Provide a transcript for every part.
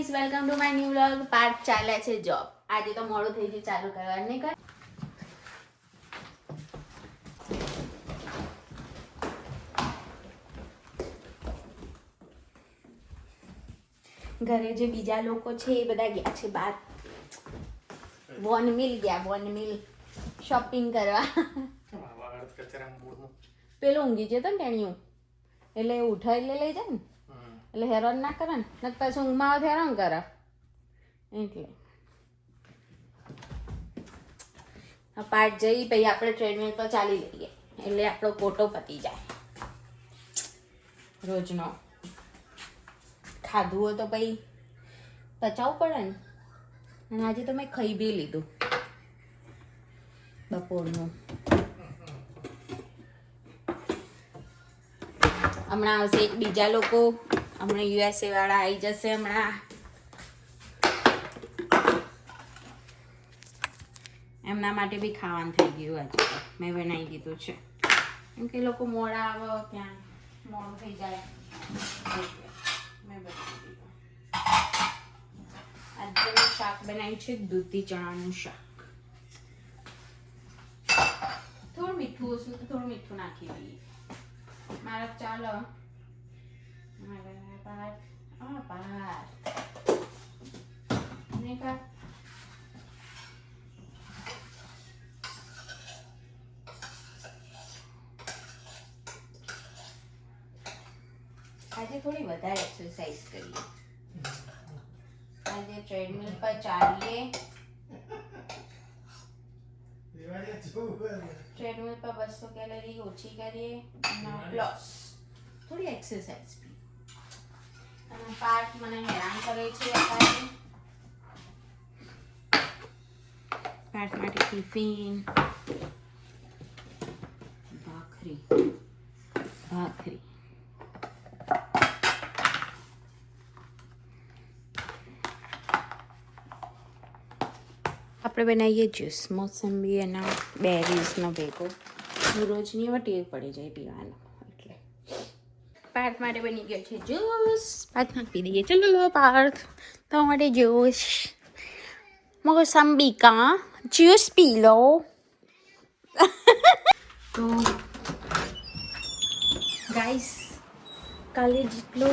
Guys welcome to my new vlog. Part ચાલે છે job. આજે તો મોડું થઈ ગયું ચાલુ કરવાનું નહીં કર. ઘરે જે બીજા લોકો છે એ બધા ગયા છે બહાર. વોન મિલ ગયા, વોન મિલ શોપિંગ કરવા. પેલો ઊંઘી જતો ને ટેણિયું એટલે ઉઠાય એટલે લઈ જાય ને, એટલે હેરાન ના કરે ને, પછી ઊંઘમાં આવે હેરાન કરે એટલે આ પાર્ટ જઈ પછી આપણે ટ્રેડમિલ પર ચાલી લઈએ એટલે આપણો કોટો પતી જાય રોજનો. ખાધું હોય તો પછી પચાવવું પડે ને. અને આજે તો મેં ખાઈ બી લીધું બપોરનું. હમણાં આવશે એક બીજા લોકો, હમણાં યુએસએ વાળા આવી જશે હમણાં. એમના માટે બી ખાવાનું થઈ ગયું આજે તો મેં બનાવી દીધું છે, કેમ કે લોકો મોડા આવે ક્યાં મોડું થઈ જાય મેં બનાવી દીધું. આજે મેં શાક બનાવ્યું છે દૂધી ચણાનું શાક. થોડું મીઠું ઓછું તો થોડું મીઠું નાખી દઈએ મારે ચાલો. આજે થોડી વધારે એક્સરસાઇઝ કરીએ. આજે ટ્રેડમિલ પર ચાલીએ. ટ્રેડમિલ પર 200 કેલરી ઓછી કરીએ પ્લસ થોડી એક્સરસાઇઝ બી. અને પાર્ટ મને હેરાન કરે છે અત્યારે. પાર્ટ માટે ટિફિન ભાખરી આપણે બનાવીએ જ્યુસ મોસંબી અને બેરીઝનો ભેગો. રોજની હવે ટેવ પડી જાય પીવાનું એટલે પાર્થ માટે બની ગયો છે જ્યુસ. પાર્થમાં પી દઈએ. ચલો લો પાર્થ તમારા માટે જ્યુસ. મોસંબી કા જ્યુસ પી લો. તો ગાઈસ કાલે જેટલો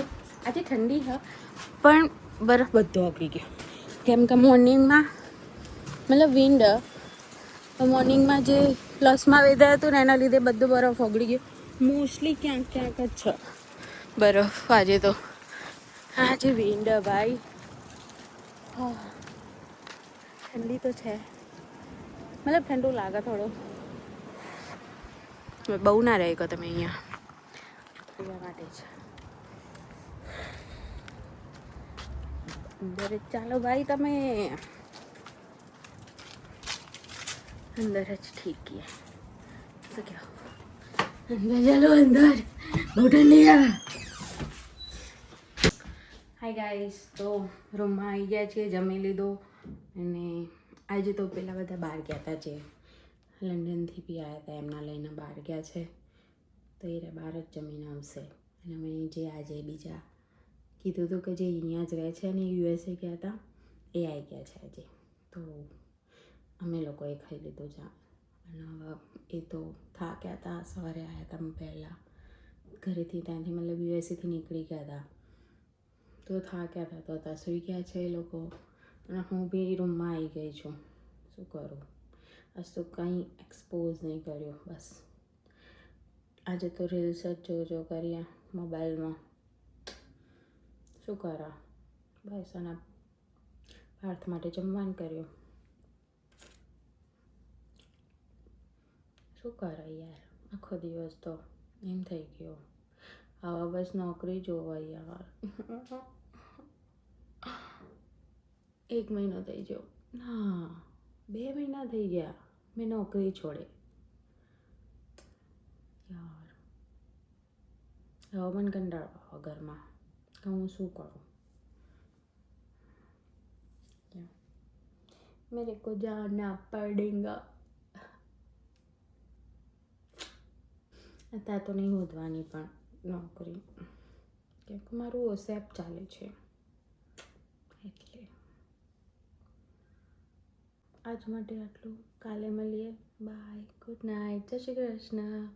આજે ઠંડી છે પણ બરફ બધો ઓગળી ગયો, કેમ કે મોર્નિંગમાં મતલબ વિન્ડ મોર્નિંગમાં જે પ્લસમાં વેધર હતું ને એના લીધે બધો બરફ ઓગળી ગયો. મોસ્ટલી ક્યાંક ક્યાંક જ છે બરફ આજે તો. આજે વિન્ડ ભાઈ ઠંડી તો છે, મતલબ ઠંડુ લાગે થોડું. બહુ ના રહે કહો તમે અહીંયા પીવા માટે જ અંદર જ ચાલો ભાઈ તમે અંદર જ ઠીક है तो क्या अंदर चलो अंदर बहुत ठंडी है. હાય ગાઈસ, તો રૂમમાં આવી ગયા છીએ, જમી લીધો. અને આજે તો પેલા બધા બહાર ગયા હતા જે લંડનથી બી આવ્યા હતા, એમના લઈને બહાર ગયા છે તો એ બહાર જ જમીને આવશે. અને અમે જે આજે બીજા કીધું હતું કે જે અહીંયા જ રહે છે અને યુએસએ ગયા હતા એ આવી ગયા છે આજે. તો અમે લોકોએ ખાઈ લીધું ચા. અને હવે એ તો થાક્યા હતા, સવારે આવ્યા હતા પહેલાં ઘરેથી, ત્યાંથી મતલબ યુએસએથી નીકળી ગયા હતા તો થાક્યા હતા તો ત્યાં સૂઈ ગયા છે એ લોકો. અને હું બી રૂમમાં આવી ગઈ છું. શું કરું, આજ તો કંઈ એક્સપોઝ નહીં કર્યો. બસ આજે તો રીલ્સ જ જો કરીએ મોબાઈલમાં. શું કરા બસ. અને પાર્થ માટે જમવાનું કર્યું. શું કરે યાર, આખો દિવસ તો એમ થઈ ગયો. હવે બસ નોકરી જોવા યાર. 1 મહિનો થઈ ગયો, ના 2 મહિના થઈ ગયા મેં નોકરી છોડે યાર. હવે મને કંટાળો ઘરમાં કે હું શું કરું. મેરે કો જાના પડેગા. અત્યારે તો નહીં હોદવાની પણ નોકરી, કેમ કે મારું ઓસેપ ચાલે છે એટલે આજ માટે આટલું. કાલે મળીએ. બાય, ગુડ નાઇટ, જય શ્રી કૃષ્ણ.